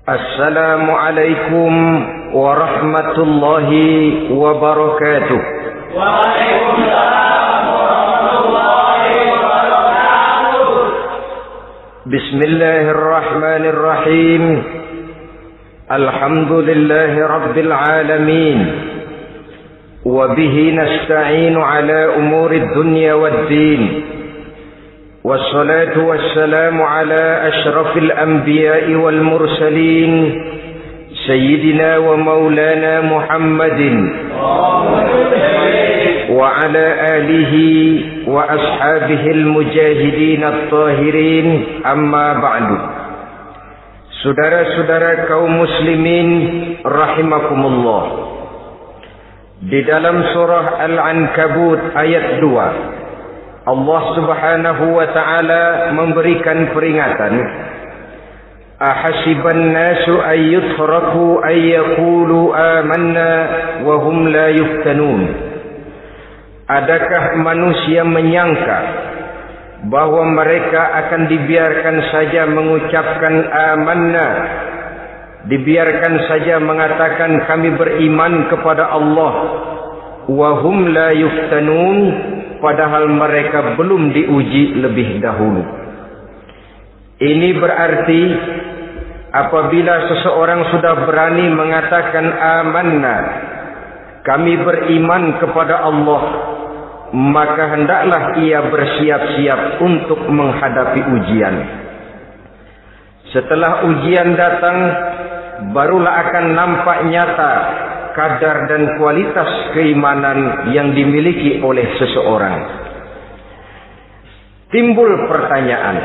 Assalamualaikum warahmatullahi wabarakatuh. Waalaikumsalam warahmatullahi wabarakatuh. Bismillahirrahmanirrahim. Alhamdulillahi rabbil alamin. Wa bihi nasta'inu ala umuri dunya waddin. والصلاة والسلام على أشرف الأنبياء والمرسلين سيدنا ومولانا محمد وعلى آله وأصحابه المجاهدين الطاهرين أما بعد. Saudara-saudara kaum muslimin rahimakumullah, di dalam surah Al-Ankabut ayat 2 Allah subhanahu wa ta'ala memberikan peringatan. Ahasiban nasu ayyutraku ayyakulu amanna wa hum la yuftanun. Adakah manusia menyangka bahwa mereka akan dibiarkan saja mengucapkan amanna, dibiarkan saja mengatakan kami beriman kepada Allah, wa hum la yuftanun, padahal mereka belum diuji lebih dahulu. Ini berarti apabila seseorang sudah berani mengatakan amanna, kami beriman kepada Allah, maka hendaklah ia bersiap-siap untuk menghadapi ujian. Setelah ujian datang, barulah akan nampak nyata kadar dan kualitas keimanan yang dimiliki oleh seseorang. Timbul pertanyaan,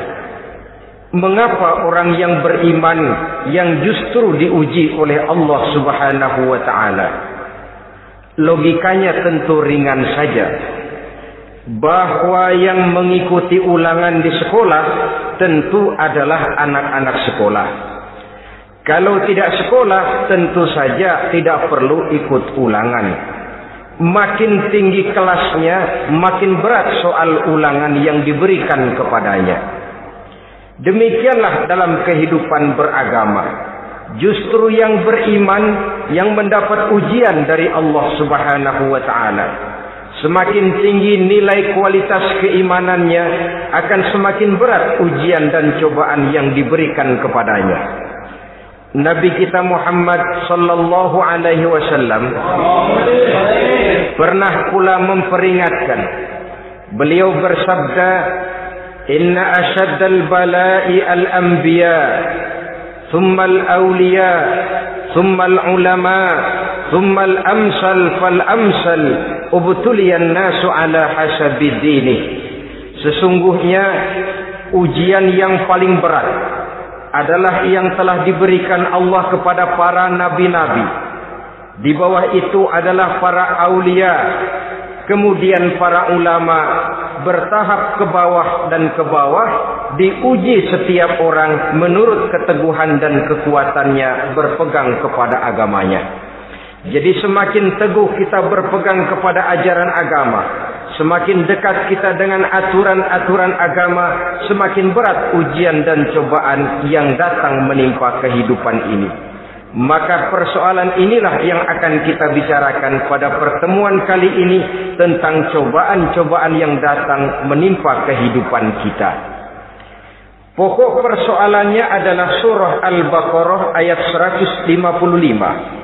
mengapa orang yang beriman yang justru diuji oleh Allah Subhanahu wa ta'ala? Logikanya tentu ringan saja, bahwa yang mengikuti ulangan di sekolah tentu adalah anak-anak sekolah. Kalau tidak sekolah, tentu saja tidak perlu ikut ulangan. Makin tinggi kelasnya, makin berat soal ulangan yang diberikan kepadanya. Demikianlah dalam kehidupan beragama. Justru yang beriman, yang mendapat ujian dari Allah Subhanahu wa ta'ala, semakin tinggi nilai kualitas keimanannya, akan semakin berat ujian dan cobaan yang diberikan kepadanya. Nabi kita Muhammad sallallahu alaihi wasallam pernah pula memperingatkan. Beliau bersabda, "Inna ashaddal bala'i al-anbiya, thumma al-awliya, thumma al-ulama, thumma al-amsal fal-amsal, ubtuliyan nasu ala hasabi dinih." Sesungguhnya ujian yang paling berat adalah yang telah diberikan Allah kepada para nabi-nabi. Di bawah itu adalah para aulia, kemudian para ulama, bertahap ke bawah dan ke bawah, diuji setiap orang menurut keteguhan dan kekuatannya berpegang kepada agamanya. Jadi semakin teguh kita berpegang kepada ajaran agama, semakin dekat kita dengan aturan-aturan agama, semakin berat ujian dan cobaan yang datang menimpa kehidupan ini. Maka persoalan inilah yang akan kita bicarakan pada pertemuan kali ini, tentang cobaan-cobaan yang datang menimpa kehidupan kita. Pokok persoalannya adalah surah Al-Baqarah ayat 155.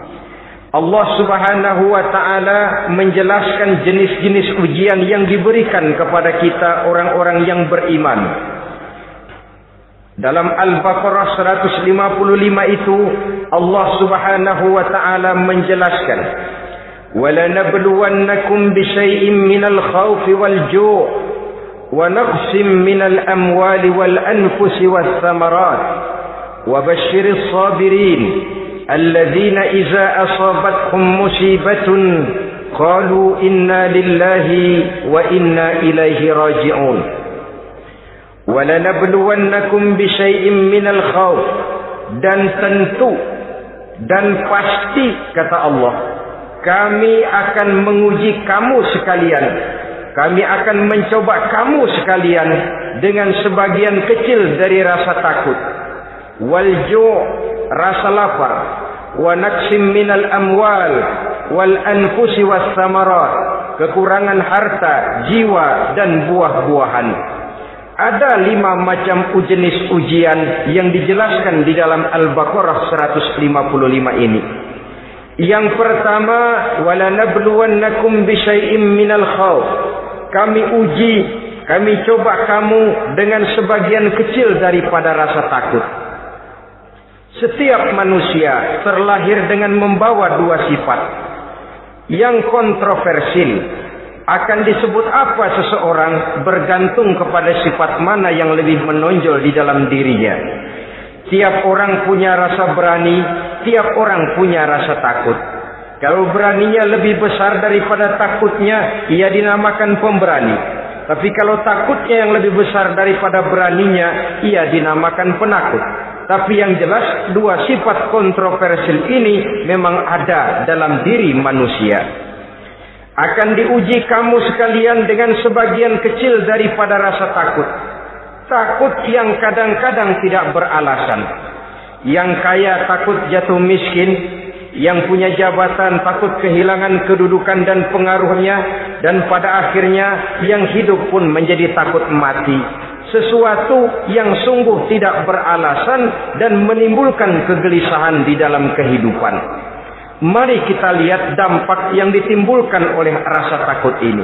Allah Subhanahu wa ta'ala menjelaskan jenis-jenis ujian yang diberikan kepada kita orang-orang yang beriman. Dalam Al-Baqarah 155 itu Allah Subhanahu wa ta'ala menjelaskan, وَلَنَبْلُوَنَّكُمْ بِشَيْءٍ مِّنَ الْخَوْفِ وَالْجُوعِ وَنَقْصٍ مِّنَ الْأَمْوَالِ وَالْأَنفُسِ وَالثَّمَرَاتِ وَبَشِّرِ الصَّابِرِينَ الذين إذا أصابتهم مصيبة قالوا إنا لله وإنا إليه راجعون ولنبلونكم بشيء من الخوف. Dan tentu dan pasti, kata Allah, kami akan menguji kamu sekalian, kami akan mencoba kamu sekalian dengan sebagian kecil dari rasa takut, wal ju', rasa lapar, wa naqsim minal amwal wal anfusi was samarat, kekurangan harta, jiwa dan buah-buahan. Ada 5 macam jenis ujian yang dijelaskan di dalam Al-Baqarah 155 ini. Yang pertama, wala nabluwannakum bisyai'im minal khauf. Kami uji, kami coba kamu dengan sebagian kecil daripada rasa takut. Setiap manusia terlahir dengan membawa 2 sifat. Yang kontroversil, akan disebut apa seseorang bergantung kepada sifat mana yang lebih menonjol di dalam dirinya. Tiap orang punya rasa berani, tiap orang punya rasa takut. Kalau beraninya lebih besar daripada takutnya, ia dinamakan pemberani. Tapi kalau takutnya yang lebih besar daripada beraninya, ia dinamakan penakut. Tapi yang jelas, 2 sifat kontroversial ini memang ada dalam diri manusia. Akan diuji kamu sekalian dengan sebagian kecil daripada rasa takut. Takut yang kadang-kadang tidak beralasan. Yang kaya takut jatuh miskin, yang punya jabatan takut kehilangan kedudukan dan pengaruhnya, dan pada akhirnya yang hidup pun menjadi takut mati. Sesuatu yang sungguh tidak beralasan dan menimbulkan kegelisahan di dalam kehidupan. Mari kita lihat dampak yang ditimbulkan oleh rasa takut ini.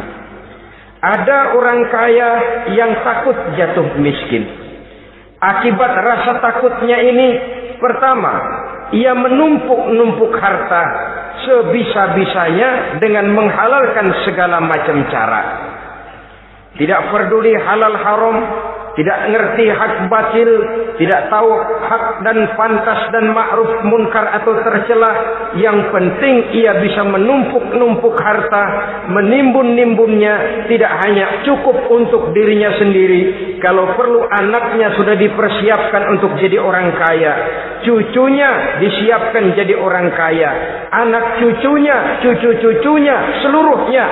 Ada orang kaya yang takut jatuh miskin. Akibat rasa takutnya ini, pertama, ia menumpuk-numpuk harta sebisa-bisanya dengan menghalalkan segala macam cara. Tidak peduli halal haram, tidak ngerti hak batil, tidak tahu hak dan pantas dan ma'ruf munkar atau tercela. Yang penting ia bisa menumpuk-numpuk harta, menimbun-nimbunnya, tidak hanya cukup untuk dirinya sendiri. Kalau perlu anaknya sudah dipersiapkan untuk jadi orang kaya, cucunya disiapkan jadi orang kaya, anak cucunya, cucu-cucunya, seluruhnya.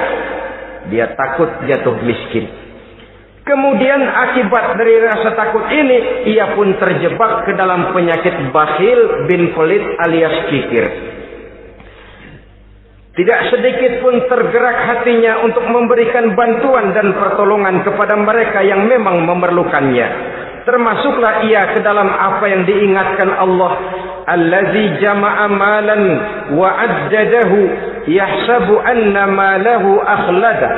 Dia takut jatuh miskin. Kemudian akibat dari rasa takut ini, ia pun terjebak ke dalam penyakit bakhil bin pelit alias kikir. Tidak sedikit pun tergerak hatinya untuk memberikan bantuan dan pertolongan kepada mereka yang memang memerlukannya. Termasuklah ia ke dalam apa yang diingatkan Allah, allazi jama'a malan wa addadahu yahsabu anna malahu akhlada.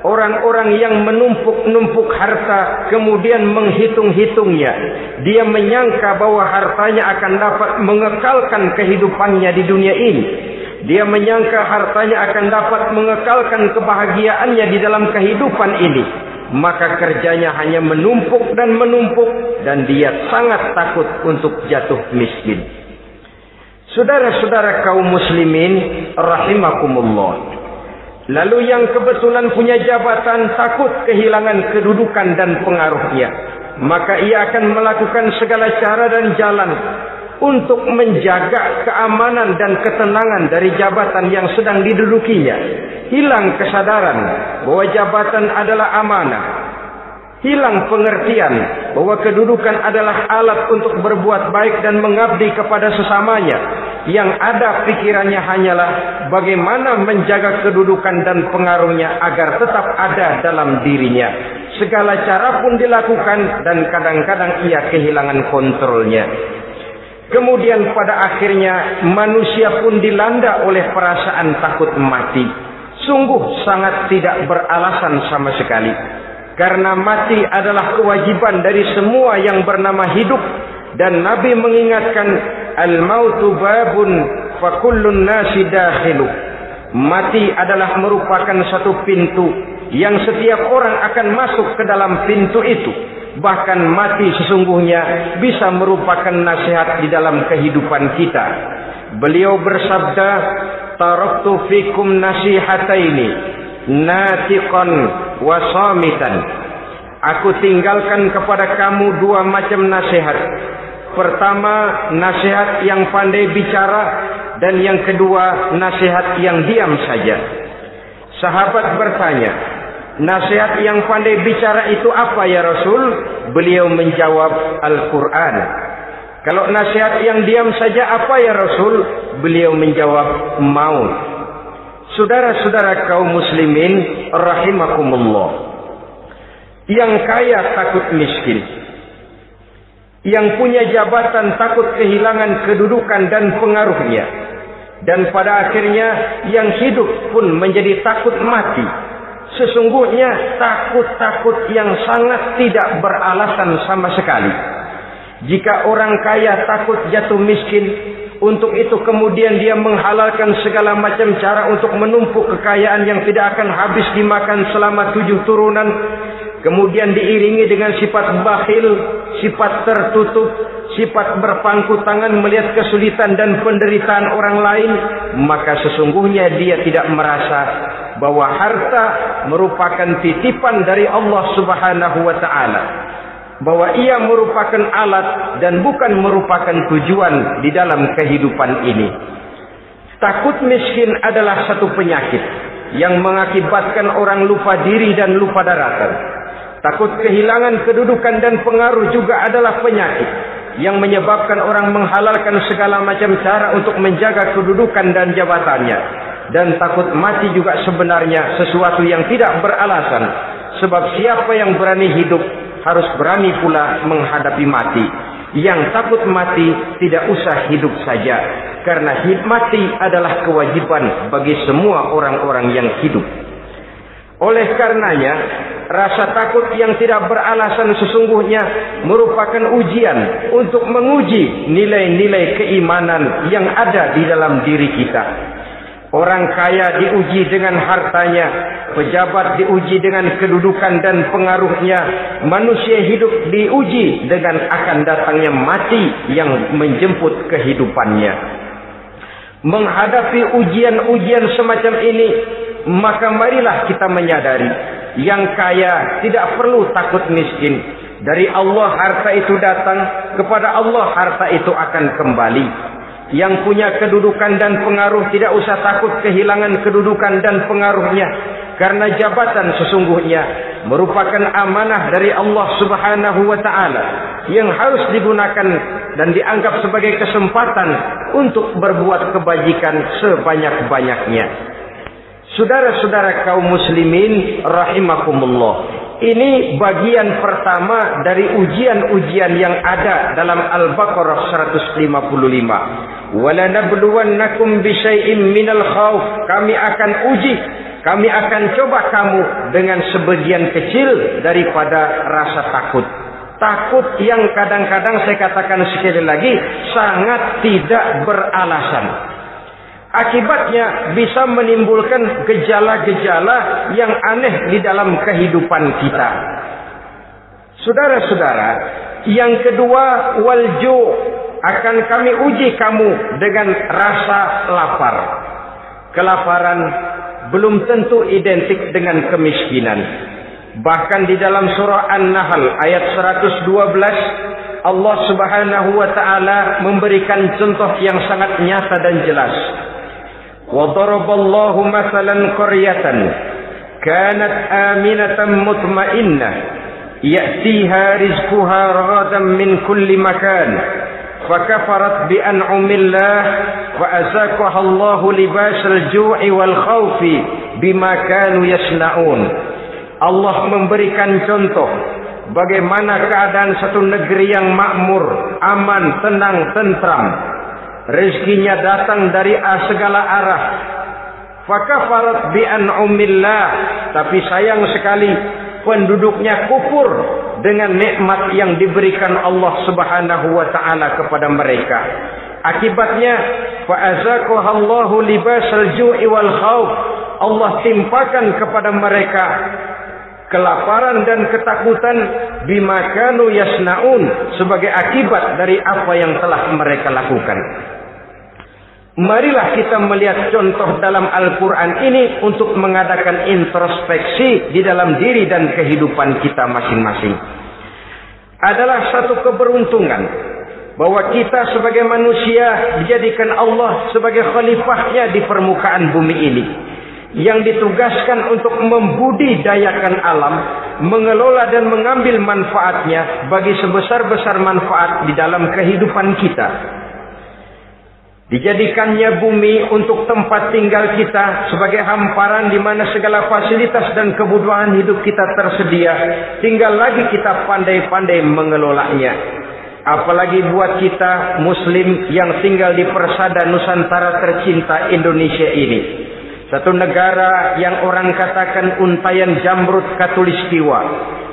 Orang-orang yang menumpuk-numpuk harta kemudian menghitung-hitungnya. Dia menyangka bahwa hartanya akan dapat mengekalkan kehidupannya di dunia ini. Dia menyangka hartanya akan dapat mengekalkan kebahagiaannya di dalam kehidupan ini. Maka kerjanya hanya menumpuk dan menumpuk, dan dia sangat takut untuk jatuh miskin. Saudara-saudara kaum muslimin rahimakumullah. Lalu yang kebetulan punya jabatan takut kehilangan kedudukan dan pengaruhnya. Maka ia akan melakukan segala cara dan jalan untuk menjaga keamanan dan ketenangan dari jabatan yang sedang didudukinya. Hilang kesadaran bahwa jabatan adalah amanah. Hilang pengertian bahwa kedudukan adalah alat untuk berbuat baik dan mengabdi kepada sesamanya. Yang ada pikirannya hanyalah bagaimana menjaga kedudukan dan pengaruhnya agar tetap ada dalam dirinya. Segala cara pun dilakukan dan kadang-kadang ia kehilangan kontrolnya. Kemudian pada akhirnya manusia pun dilanda oleh perasaan takut mati. Sungguh sangat tidak beralasan sama sekali. Karena mati adalah kewajiban dari semua yang bernama hidup. Dan Nabi mengingatkan, al-mautu babun fa kullun nasi dakhilu. Mati adalah merupakan satu pintu yang setiap orang akan masuk ke dalam pintu itu. Bahkan mati sesungguhnya bisa merupakan nasihat di dalam kehidupan kita. Beliau bersabda, taraktu fikum nasihataini, natiqan wa samitan. Aku tinggalkan kepada kamu 2 macam nasihat. Pertama, nasihat yang pandai bicara, dan yang kedua, nasihat yang diam saja. Sahabat bertanya, nasihat yang pandai bicara itu apa ya Rasul? Beliau menjawab, Al-Quran. Kalau nasihat yang diam saja apa ya Rasul? Beliau menjawab, maut. Saudara-saudara kaum muslimin rahimakumullah, yang kaya takut miskin, yang punya jabatan takut kehilangan kedudukan dan pengaruhnya, dan pada akhirnya yang hidup pun menjadi takut mati. Sesungguhnya takut-takut yang sangat tidak beralasan sama sekali. Jika orang kaya takut jatuh miskin, untuk itu kemudian dia menghalalkan segala macam cara untuk menumpuk kekayaan yang tidak akan habis dimakan selama 7 turunan, kemudian diiringi dengan sifat bakhil, sifat tertutup, sifat berpangku tangan melihat kesulitan dan penderitaan orang lain, maka sesungguhnya dia tidak merasa bahwa harta merupakan titipan dari Allah Subhanahu wa taala, bahwa ia merupakan alat dan bukan merupakan tujuan di dalam kehidupan ini. Takut miskin adalah satu penyakit yang mengakibatkan orang lupa diri dan lupa daratan. Takut kehilangan kedudukan dan pengaruh juga adalah penyakit yang menyebabkan orang menghalalkan segala macam cara untuk menjaga kedudukan dan jabatannya. Dan takut mati juga sebenarnya sesuatu yang tidak beralasan, sebab siapa yang berani hidup harus berani pula menghadapi mati. Yang takut mati tidak usah hidup saja, karena mati adalah kewajiban bagi semua orang-orang yang hidup. Oleh karenanya, rasa takut yang tidak beralasan sesungguhnya merupakan ujian untuk menguji nilai-nilai keimanan yang ada di dalam diri kita. Orang kaya diuji dengan hartanya, pejabat diuji dengan kedudukan dan pengaruhnya, manusia hidup diuji dengan akan datangnya mati yang menjemput kehidupannya. Menghadapi ujian-ujian semacam ini, maka marilah kita menyadari, yang kaya tidak perlu takut miskin. Dari Allah harta itu datang, kepada Allah harta itu akan kembali. Yang punya kedudukan dan pengaruh tidak usah takut kehilangan kedudukan dan pengaruhnya, karena jabatan sesungguhnya merupakan amanah dari Allah Subhanahu wa taala yang harus digunakan dan dianggap sebagai kesempatan untuk berbuat kebajikan sebanyak-banyaknya. Saudara-saudara kaum muslimin rahimakumullah, ini bagian pertama dari ujian-ujian yang ada dalam Al-Baqarah 155. Wala nabluwannakum bisyai'im minal khauf. Kami akan uji, kami akan coba kamu dengan sebagian kecil daripada rasa takut. Takut yang kadang-kadang saya katakan sekali lagi sangat tidak beralasan. Akibatnya bisa menimbulkan gejala-gejala yang aneh di dalam kehidupan kita. Saudara-saudara, yang kedua, walju, akan kami uji kamu dengan rasa lapar. Kelaparan belum tentu identik dengan kemiskinan. Bahkan di dalam surah An-Nahl ayat 112, Allah Subhanahu wa taala memberikan contoh yang sangat nyata dan jelas. وَضَرَبَ اللَّهُ مَثَلًا قَرْيَةً كَانَتْ آمِنَةً مُطْمَئِنَّةً يَأْتِيهَا رِزْقُهَا رَغَدًا مِنْ كُلِّ مَكَانٍ فَكَفَرَتْ بِأَنْعُمِ اللَّهِ فَأَذَاقَهَا اللَّهُ لِبَاسَ الْجُوعِ وَالْخَوْفِ بِمَا كَانُوا يَصْنَعُونَ. Allah memberikan contoh bagaimana keadaan satu negeri yang makmur, aman, tenang, tentram. Rezekinya datang dari segala arah. Fakafarat bi an'umillah, tapi sayang sekali penduduknya kufur dengan nikmat yang diberikan Allah Subhanahu wa taala kepada mereka. Akibatnya fa'azaqahallahu libasal ju'i wal khauf. Allah timpakan kepada mereka kelaparan dan ketakutan bima kanu yasnaun, sebagai akibat dari apa yang telah mereka lakukan. Marilah kita melihat contoh dalam Al-Quran ini untuk mengadakan introspeksi di dalam diri dan kehidupan kita masing-masing. Adalah satu keberuntungan bahwa kita sebagai manusia dijadikan Allah sebagai khalifahnya di permukaan bumi ini, yang ditugaskan untuk membudidayakan alam mengelola dan mengambil manfaatnya bagi sebesar-besar manfaat di dalam kehidupan kita. Dijadikannya bumi untuk tempat tinggal kita sebagai hamparan di mana segala fasilitas dan kebutuhan hidup kita tersedia. Tinggal lagi kita pandai-pandai mengelolanya. Apalagi buat kita Muslim yang tinggal di persada Nusantara tercinta Indonesia ini. Satu negara yang orang katakan untayan jamrut katulistiwa,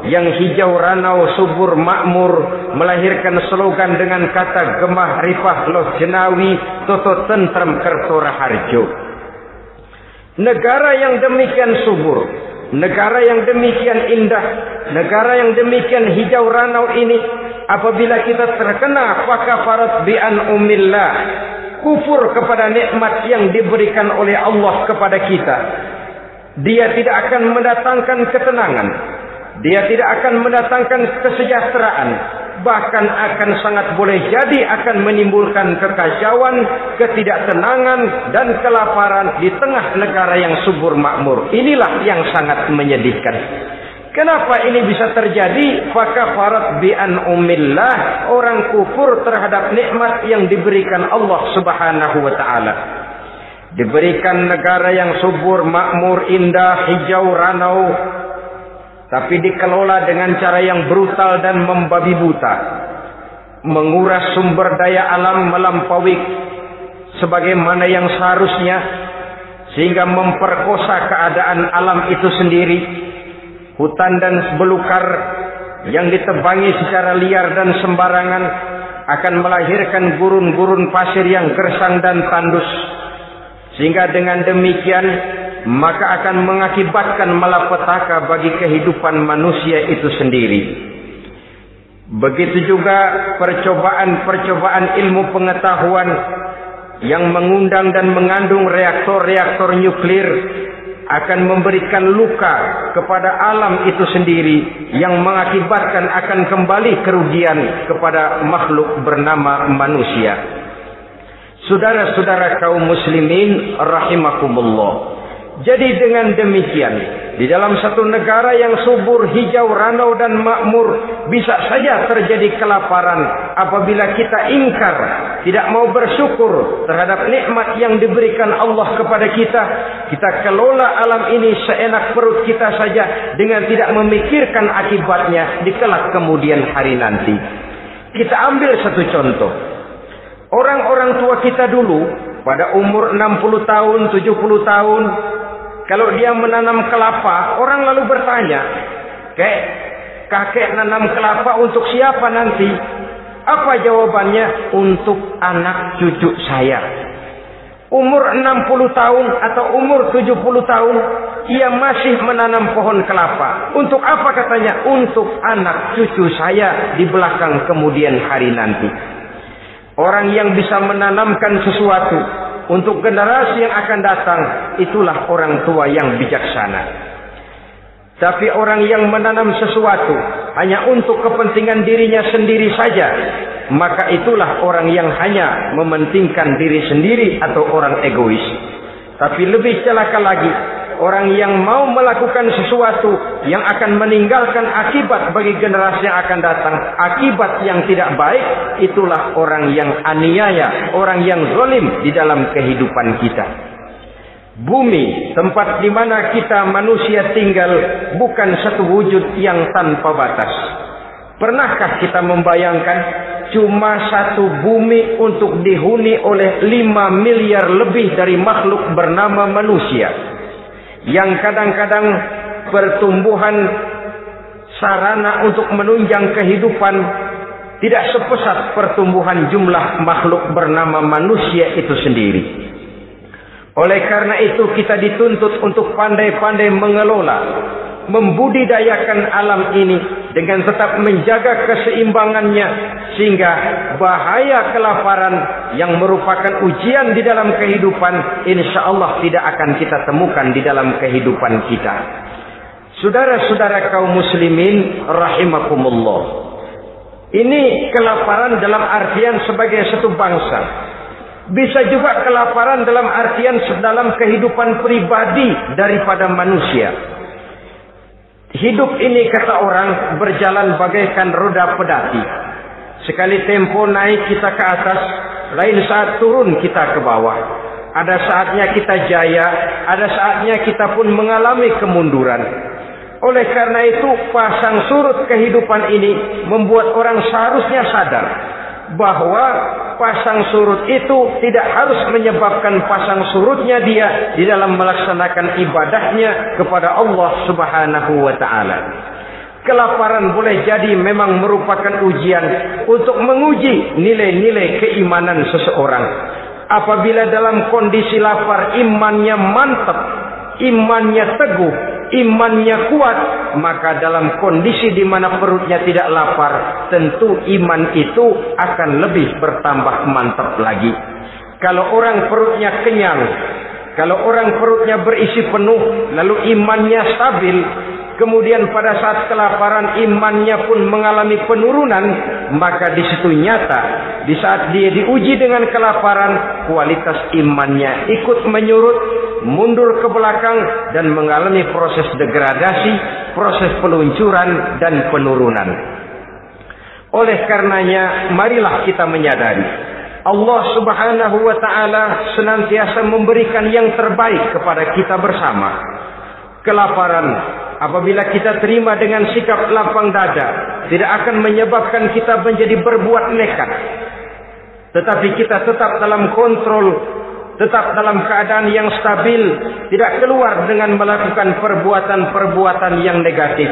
yang hijau ranau subur makmur, melahirkan slogan dengan kata gemah rifah loh jenawi toto tentrem kerto raharjo. Negara yang demikian subur, negara yang demikian indah, negara yang demikian hijau ranau ini, apabila kita terkena fakafarat bi an umillah, kufur kepada nikmat yang diberikan oleh Allah kepada kita, dia tidak akan mendatangkan ketenangan, dia tidak akan mendatangkan kesejahteraan, bahkan akan sangat boleh jadi akan menimbulkan kekacauan, ketidaktenangan dan kelaparan di tengah negara yang subur makmur. Inilah yang sangat menyedihkan. Kenapa ini bisa terjadi? Fakafarat bi an umillah, orang kufur terhadap nikmat yang diberikan Allah Subhanahu wa taala. Diberikan negara yang subur, makmur, indah, hijau ranau, tapi dikelola dengan cara yang brutal dan membabi buta. Menguras sumber daya alam melampaui sebagaimana yang seharusnya, sehingga memperkosa keadaan alam itu sendiri. Hutan dan belukar yang ditebangi secara liar dan sembarangan akan melahirkan gurun-gurun pasir yang gersang dan tandus, sehingga dengan demikian maka akan mengakibatkan malapetaka bagi kehidupan manusia itu sendiri. Begitu juga percobaan-percobaan ilmu pengetahuan yang mengundang dan mengandung reaktor-reaktor nuklir akan memberikan luka kepada alam itu sendiri, yang mengakibatkan akan kembali kerugian kepada makhluk bernama manusia. Saudara-saudara kaum muslimin rahimakumullah. Jadi dengan demikian, di dalam satu negara yang subur, hijau, ranau dan makmur, bisa saja terjadi kelaparan apabila kita ingkar, tidak mau bersyukur terhadap nikmat yang diberikan Allah kepada kita. Kita kelola alam ini seenak perut kita saja dengan tidak memikirkan akibatnya di kelak kemudian hari nanti. Kita ambil satu contoh. Orang-orang tua kita dulu pada umur 60 tahun, 70 tahun, kalau dia menanam kelapa, orang lalu bertanya, kakek nanam kelapa untuk siapa nanti? Apa jawabannya? Untuk anak cucu saya. Umur 60 tahun atau umur 70 tahun, ia masih menanam pohon kelapa. Untuk apa katanya? Untuk anak cucu saya di belakang kemudian hari nanti. Orang yang bisa menanamkan sesuatu untuk generasi yang akan datang, itulah orang tua yang bijaksana. Tapi orang yang menanam sesuatu hanya untuk kepentingan dirinya sendiri saja, maka itulah orang yang hanya mementingkan diri sendiri atau orang egois. Tapi lebih celaka lagi, orang yang mau melakukan sesuatu yang akan meninggalkan akibat bagi generasi yang akan datang, akibat yang tidak baik, itulah orang yang aniaya, orang yang zalim di dalam kehidupan kita. Bumi, tempat di mana kita manusia tinggal, bukan satu wujud yang tanpa batas. Pernahkah kita membayangkan cuma satu bumi untuk dihuni oleh 5 miliar lebih dari makhluk bernama manusia, yang kadang-kadang pertumbuhan sarana untuk menunjang kehidupan tidak sepesat pertumbuhan jumlah makhluk bernama manusia itu sendiri. Oleh karena itu kita dituntut untuk pandai-pandai mengelola, membudidayakan alam ini dengan tetap menjaga keseimbangannya, sehingga bahaya kelaparan yang merupakan ujian di dalam kehidupan, insya Allah tidak akan kita temukan di dalam kehidupan kita. Saudara-saudara kaum muslimin rahimakumullah, ini kelaparan dalam artian sebagai satu bangsa. Bisa juga kelaparan dalam artian dalam kehidupan pribadi daripada manusia. Hidup ini, kata orang, berjalan bagaikan roda pedati. Sekali tempo naik kita ke atas, lain saat turun kita ke bawah. Ada saatnya kita jaya, ada saatnya kita pun mengalami kemunduran. Oleh karena itu, pasang surut kehidupan ini membuat orang seharusnya sadar bahwa pasang surut itu tidak harus menyebabkan pasang surutnya dia di dalam melaksanakan ibadahnya kepada Allah Subhanahu wa ta'ala. Kelaparan boleh jadi memang merupakan ujian untuk menguji nilai-nilai keimanan seseorang. Apabila dalam kondisi lapar imannya mantap, imannya teguh, imannya kuat, maka dalam kondisi di mana perutnya tidak lapar, tentu iman itu akan lebih bertambah mantap lagi. Kalau orang perutnya kenyang, kalau orang perutnya berisi penuh, lalu imannya stabil, kemudian pada saat kelaparan imannya pun mengalami penurunan, maka di situ nyata, di saat dia diuji dengan kelaparan, kualitas imannya ikut menyurut, mundur ke belakang, dan mengalami proses degradasi, proses peluncuran dan penurunan. Oleh karenanya, marilah kita menyadari Allah Subhanahu wa ta'ala senantiasa memberikan yang terbaik kepada kita bersama. Kelaparan, apabila kita terima dengan sikap lapang dada, tidak akan menyebabkan kita menjadi berbuat nekat. Tetapi kita tetap dalam kontrol, tetap dalam keadaan yang stabil, tidak keluar dengan melakukan perbuatan-perbuatan yang negatif.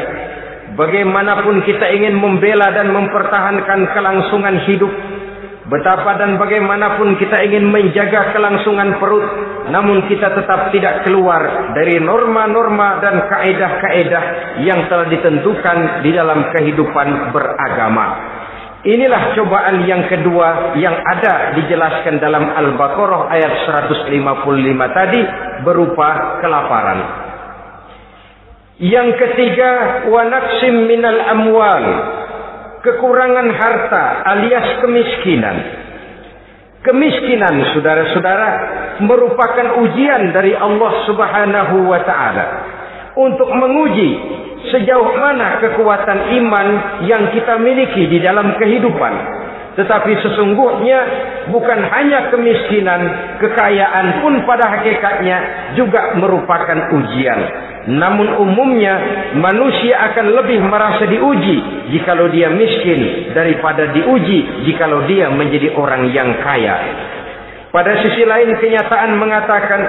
Bagaimanapun kita ingin membela dan mempertahankan kelangsungan hidup, betapa dan bagaimanapun kita ingin menjaga kelangsungan perut, namun kita tetap tidak keluar dari norma-norma dan kaedah-kaedah yang telah ditentukan di dalam kehidupan beragama. Inilah cobaan yang kedua yang ada dijelaskan dalam Al-Baqarah ayat 155 tadi, berupa kelaparan. Yang ketiga, wa naqsim minal amwal, kekurangan harta alias kemiskinan. Kemiskinan, saudara-saudara, merupakan ujian dari Allah Subhanahu wa ta'ala untuk menguji sejauh mana kekuatan iman yang kita miliki di dalam kehidupan. Tetapi sesungguhnya bukan hanya kemiskinan, kekayaan pun pada hakikatnya juga merupakan ujian. Namun umumnya manusia akan lebih merasa diuji jikalau dia miskin daripada diuji jikalau dia menjadi orang yang kaya. Pada sisi lain, kenyataan mengatakan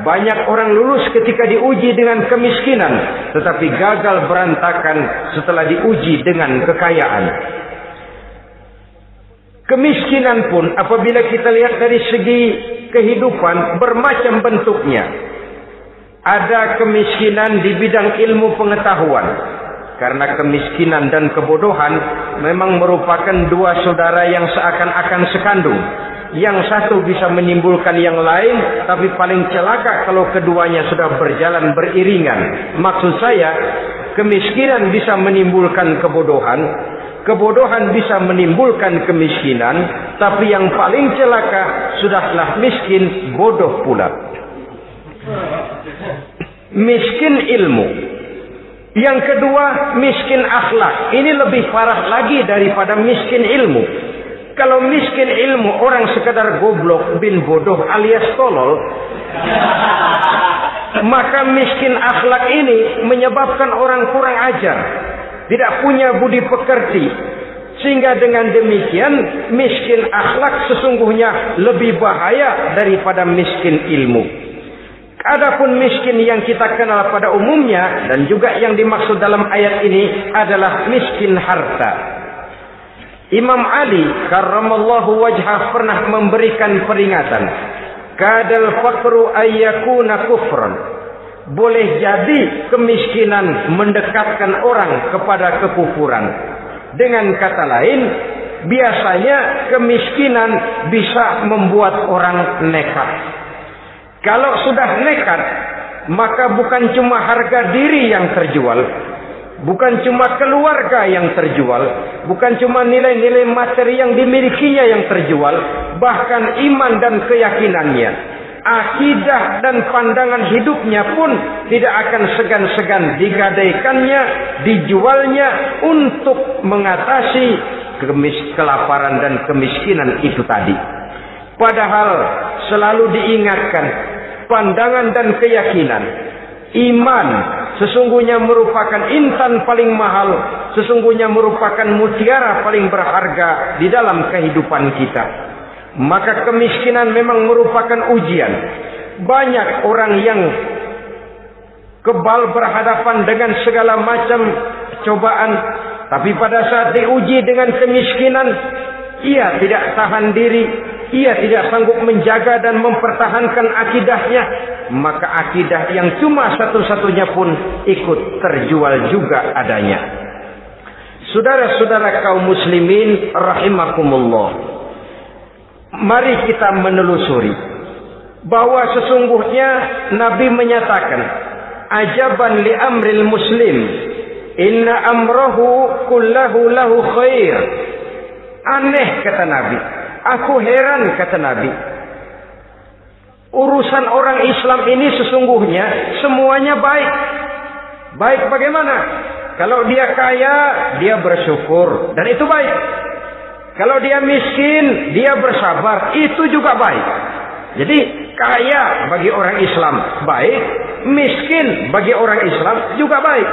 banyak orang lulus ketika diuji dengan kemiskinan, tetapi gagal berantakan setelah diuji dengan kekayaan. Kemiskinan pun apabila kita lihat dari segi kehidupan bermacam bentuknya. Ada kemiskinan di bidang ilmu pengetahuan, karena kemiskinan dan kebodohan memang merupakan dua saudara yang seakan-akan sekandung. Yang satu bisa menimbulkan yang lain, tapi paling celaka kalau keduanya sudah berjalan beriringan. Maksud saya, kemiskinan bisa menimbulkan kebodohan, kebodohan bisa menimbulkan kemiskinan, tapi yang paling celaka sudahlah miskin, bodoh pula. Miskin ilmu. Yang kedua, miskin akhlak. Ini lebih parah lagi daripada miskin ilmu. Kalau miskin ilmu, orang sekadar goblok bin bodoh alias tolol, maka miskin akhlak ini menyebabkan orang kurang ajar, tidak punya budi pekerti, sehingga dengan demikian miskin akhlak sesungguhnya lebih bahaya daripada miskin ilmu. Adapun miskin yang kita kenal pada umumnya dan juga yang dimaksud dalam ayat ini adalah miskin harta. Imam Ali karramallahu wajhah pernah memberikan peringatan, kadal faqru ayyakuna kufran. Boleh jadi kemiskinan mendekatkan orang kepada kekufuran. Dengan kata lain, biasanya kemiskinan bisa membuat orang nekat. Kalau sudah nekat, maka bukan cuma harga diri yang terjual, bukan cuma keluarga yang terjual, bukan cuma nilai-nilai materi yang dimilikinya yang terjual, bahkan iman dan keyakinannya. akidah dan pandangan hidupnya pun tidak akan segan-segan digadaikannya, dijualnya untuk mengatasi kelaparan dan kemiskinan itu tadi. Padahal selalu diingatkan, pandangan dan keyakinan, iman sesungguhnya merupakan intan paling mahal, sesungguhnya merupakan mutiara paling berharga di dalam kehidupan kita. Maka kemiskinan memang merupakan ujian. Banyak orang yang kebal berhadapan dengan segala macam cobaan, tapi pada saat diuji dengan kemiskinan, ia tidak tahan diri, ia tidak sanggup menjaga dan mempertahankan akidahnya, maka akidah yang cuma satu-satunya pun ikut terjual juga adanya. Saudara-saudara kaum muslimin rahimakumullah, mari kita menelusuri bahwa sesungguhnya Nabi menyatakan, ajaban li amril muslim, inna amrahu kullahu lahu khair. Aneh kata Nabi, aku heran kata Nabi, urusan orang Islam ini sesungguhnya semuanya baik. Baik bagaimana? Kalau dia kaya, dia bersyukur, dan itu baik. Kalau dia miskin, dia bersabar, itu juga baik. Jadi kaya bagi orang Islam baik, miskin bagi orang Islam juga baik.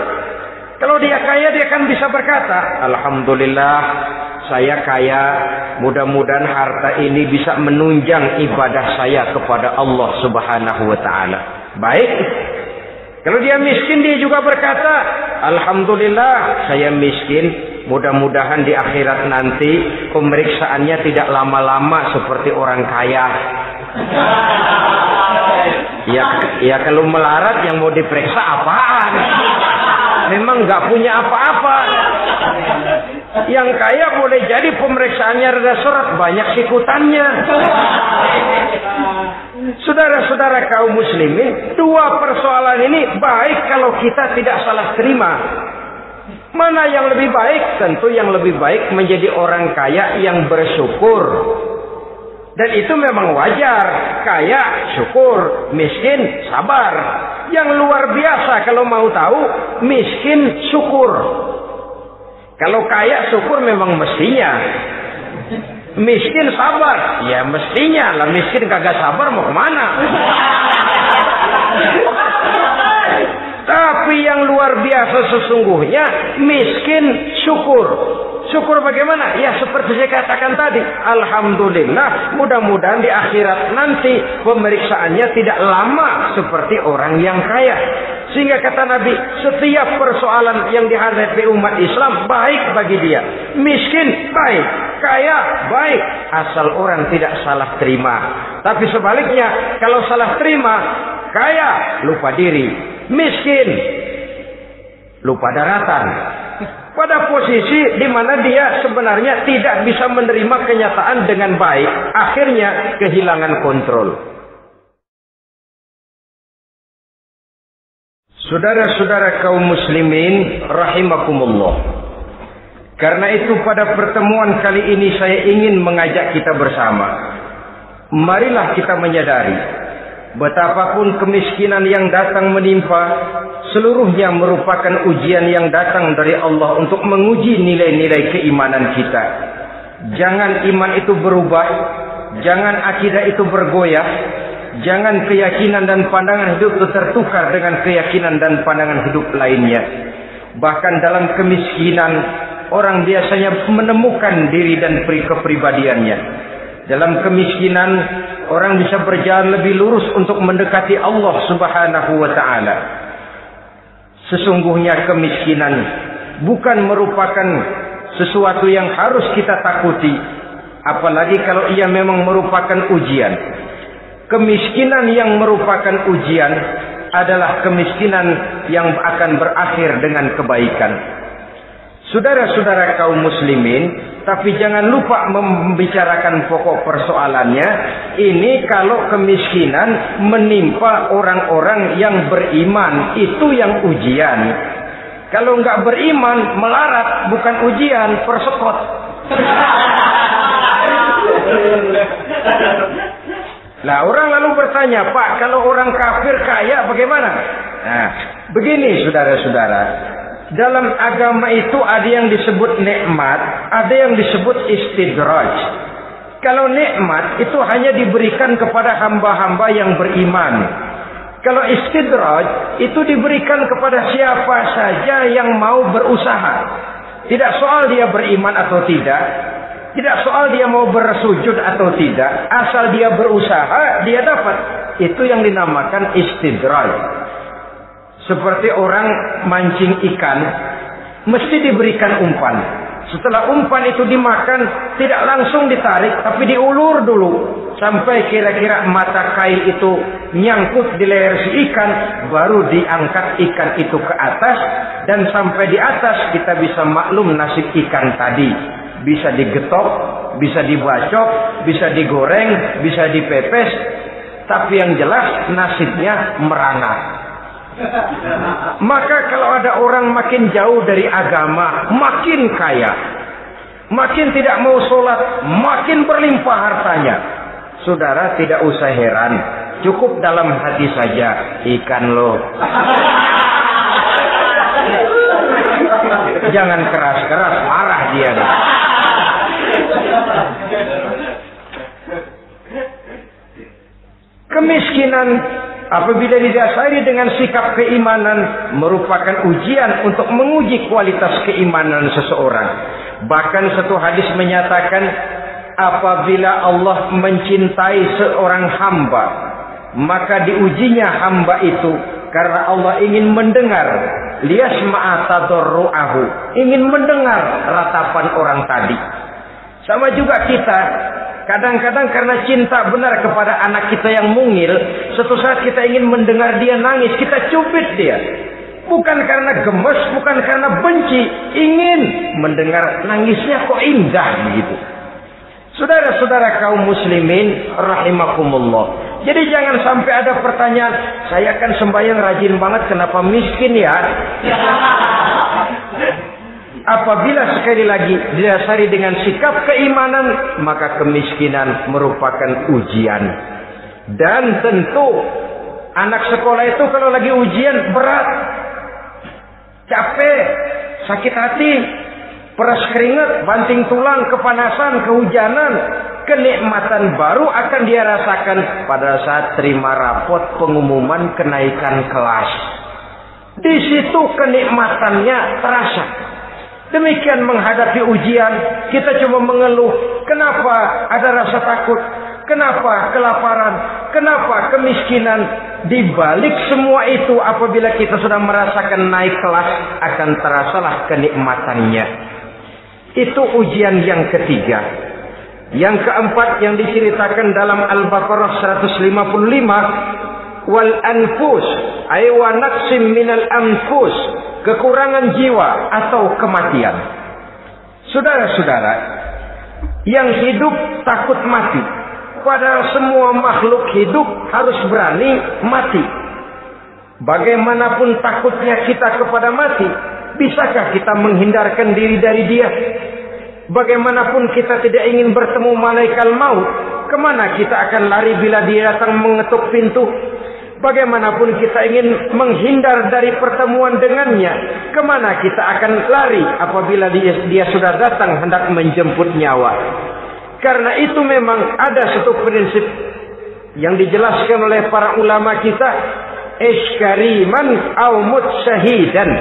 Kalau dia kaya, dia kan bisa berkata, alhamdulillah saya kaya, mudah-mudahan harta ini bisa menunjang ibadah saya kepada Allah Subhanahu wa taala. Baik. Kalau dia miskin, dia juga berkata, alhamdulillah saya miskin, mudah-mudahan di akhirat nanti pemeriksaannya tidak lama-lama seperti orang kaya. Ya kalau melarat yang mau diperiksa apaan? Memang nggak punya apa-apa. Yang kaya boleh jadi pemeriksaannya rada surat, banyak sikutannya. Saudara-saudara kaum muslimin, dua persoalan ini baik kalau kita tidak salah terima. Mana yang lebih baik? Tentu yang lebih baik menjadi orang kaya yang bersyukur. Dan itu memang wajar. Kaya syukur, miskin sabar. Yang luar biasa kalau mau tahu, miskin syukur. Kalau kaya syukur memang mestinya. Miskin sabar, ya mestinya lah. Miskin kagak sabar mau kemana? Tapi yang luar biasa sesungguhnya, miskin syukur. Syukur bagaimana? Ya seperti saya katakan tadi, alhamdulillah, mudah-mudahan di akhirat nanti pemeriksaannya tidak lama seperti orang yang kaya. Sehingga kata Nabi, setiap persoalan yang dihadapi umat Islam baik bagi dia. Miskin baik, kaya baik, asal orang tidak salah terima. Tapi sebaliknya, kalau salah terima, kaya lupa diri, miskin lupa daratan. Pada posisi di mana dia sebenarnya tidak bisa menerima kenyataan dengan baik, akhirnya kehilangan kontrol. Saudara-saudara kaum muslimin rahimakumullah. Karena itu pada pertemuan kali ini saya ingin mengajak kita bersama. Marilah kita menyadari betapapun kemiskinan yang datang menimpa, seluruhnya merupakan ujian yang datang dari Allah untuk menguji nilai-nilai keimanan kita. Jangan iman itu berubah, jangan akidah itu bergoyah, jangan keyakinan dan pandangan hidup itu tertukar dengan keyakinan dan pandangan hidup lainnya. Bahkan dalam kemiskinan, orang biasanya menemukan diri dan kepribadiannya. Dalam kemiskinan, orang bisa berjalan lebih lurus untuk mendekati Allah Subhanahu wa taala. Sesungguhnya kemiskinan bukan merupakan sesuatu yang harus kita takuti, apalagi kalau ia memang merupakan ujian. Kemiskinan yang merupakan ujian adalah kemiskinan yang akan berakhir dengan kebaikan. Saudara-saudara kaum muslimin, tapi jangan lupa membicarakan pokok persoalannya. Ini kalau kemiskinan menimpa orang-orang yang beriman, itu yang ujian. Kalau nggak beriman, melarat, bukan ujian, persekot. Lah orang lalu bertanya, Pak, kalau orang kafir kaya bagaimana? Nah, begini saudara-saudara, dalam agama itu ada yang disebut nikmat, ada yang disebut istidraj. Kalau nikmat itu hanya diberikan kepada hamba-hamba yang beriman. Kalau istidraj itu diberikan kepada siapa saja yang mau berusaha. Tidak soal dia beriman atau tidak, tidak soal dia mau bersujud atau tidak, asal dia berusaha dia dapat. Itu yang dinamakan istidraj. Seperti orang mancing ikan, mesti diberikan umpan. Setelah umpan itu dimakan, tidak langsung ditarik, tapi diulur dulu. Sampai kira-kira mata kail itu nyangkut di leher si ikan, baru diangkat ikan itu ke atas. Dan sampai di atas kita bisa maklum nasib ikan tadi. Bisa digetok, bisa dibacok, bisa digoreng, bisa dipepes. Tapi yang jelas nasibnya merana. Maka kalau ada orang makin jauh dari agama, makin kaya, makin tidak mau sholat, makin berlimpah hartanya, saudara tidak usah heran, cukup dalam hati saja, ikan lo. Jangan keras-keras, marah dia. Kemiskinan apabila didasari dengan sikap keimanan merupakan ujian untuk menguji kualitas keimanan seseorang. Bahkan satu hadis menyatakan apabila Allah mencintai seorang hamba, maka diujinya hamba itu karena Allah ingin mendengar liyasma'a tadarru'ahu, ingin mendengar ratapan orang tadi. Sama juga kita, kadang-kadang karena cinta benar kepada anak kita yang mungil, suatu saat kita ingin mendengar dia nangis, kita cubit dia. Bukan karena gemes, bukan karena benci, ingin mendengar nangisnya kok indah begitu. Saudara-saudara kaum muslimin rahimakumullah. Jadi jangan sampai ada pertanyaan, saya kan sembahyang rajin banget, kenapa miskin ya? Apabila sekali lagi didasari dengan sikap keimanan, maka kemiskinan merupakan ujian. Dan tentu anak sekolah itu kalau lagi ujian berat, capek, sakit hati, peras keringat, banting tulang, kepanasan, kehujanan, kenikmatan baru akan dia rasakan pada saat terima rapot pengumuman kenaikan kelas. Di situ kenikmatannya terasa. Demikian menghadapi ujian, kita cuma mengeluh, kenapa ada rasa takut, kenapa kelaparan, kenapa kemiskinan. Di balik semua itu, apabila kita sudah merasakan naik kelas, akan terasalah kenikmatannya. Itu ujian yang ketiga. Yang keempat yang diceritakan dalam Al-Baqarah 155, wal anfus ay wa naqsim minal anfus, kekurangan jiwa atau kematian. Saudara-saudara, yang hidup takut mati, padahal semua makhluk hidup harus berani mati. Bagaimanapun takutnya kita kepada mati, bisakah kita menghindarkan diri dari dia? Bagaimanapun kita tidak ingin bertemu malaikat maut, kemana kita akan lari bila dia datang mengetuk pintu? Bagaimanapun kita ingin menghindar dari pertemuan dengannya, kemana kita akan lari apabila dia sudah datang hendak menjemput nyawa? Karena itu memang ada satu prinsip yang dijelaskan oleh para ulama kita, iskariman au mut syahidan.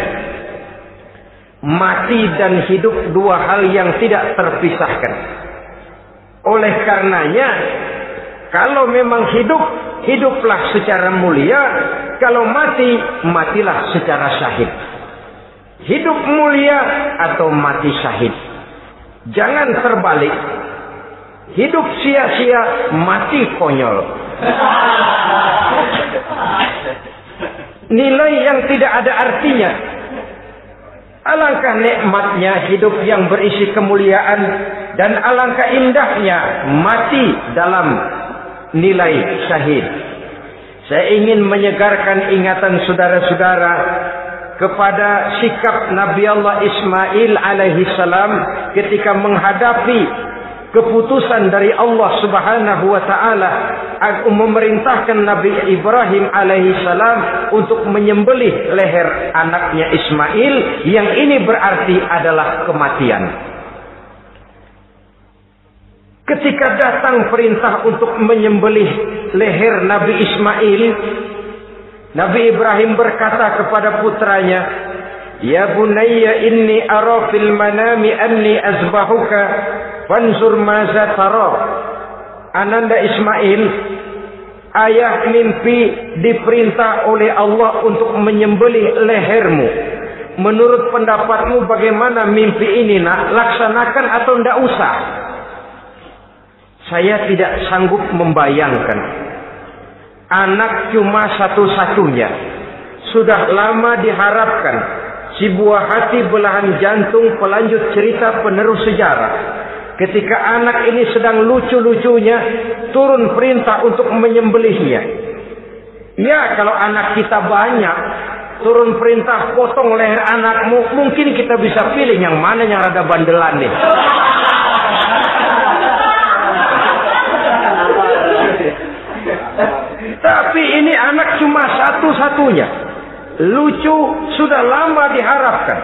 Mati dan hidup dua hal yang tidak terpisahkan. Oleh karenanya, kalau memang hidup, hiduplah secara mulia. Kalau mati, matilah secara syahid. Hidup mulia atau mati syahid. Jangan terbalik. Hidup sia-sia, mati konyol. Nilai yang tidak ada artinya. Alangkah nikmatnya hidup yang berisi kemuliaan, dan alangkah indahnya mati dalam nilai syahid. Saya ingin menyegarkan ingatan saudara-saudara kepada sikap Nabi Allah Ismail alaihi salam ketika menghadapi keputusan dari Allah Subhanahu wa taala memerintahkan Nabi Ibrahim alaihissalam untuk menyembelih leher anaknya Ismail, yang ini berarti adalah kematian. Ketika datang perintah untuk menyembelih leher Nabi Ismail, Nabi Ibrahim berkata kepada putranya, "Ya bunayya inni ara fil manami anni azbahuka fanzur maza tara." Ananda Ismail, ayah mimpi diperintah oleh Allah untuk menyembelih lehermu. Menurut pendapatmu bagaimana mimpi ini, nak? Laksanakan atau tidak usah? Saya tidak sanggup membayangkan. Anak cuma satu-satunya. Sudah lama diharapkan. Si buah hati, belahan jantung, pelanjut cerita, penerus sejarah. Ketika anak ini sedang lucu-lucunya, turun perintah untuk menyembelihnya. Ya, kalau anak kita banyak, turun perintah potong leher anakmu, mungkin kita bisa pilih yang mana yang rada bandelan nih. Tapi ini anak cuma satu-satunya. Lucu, sudah lama diharapkan.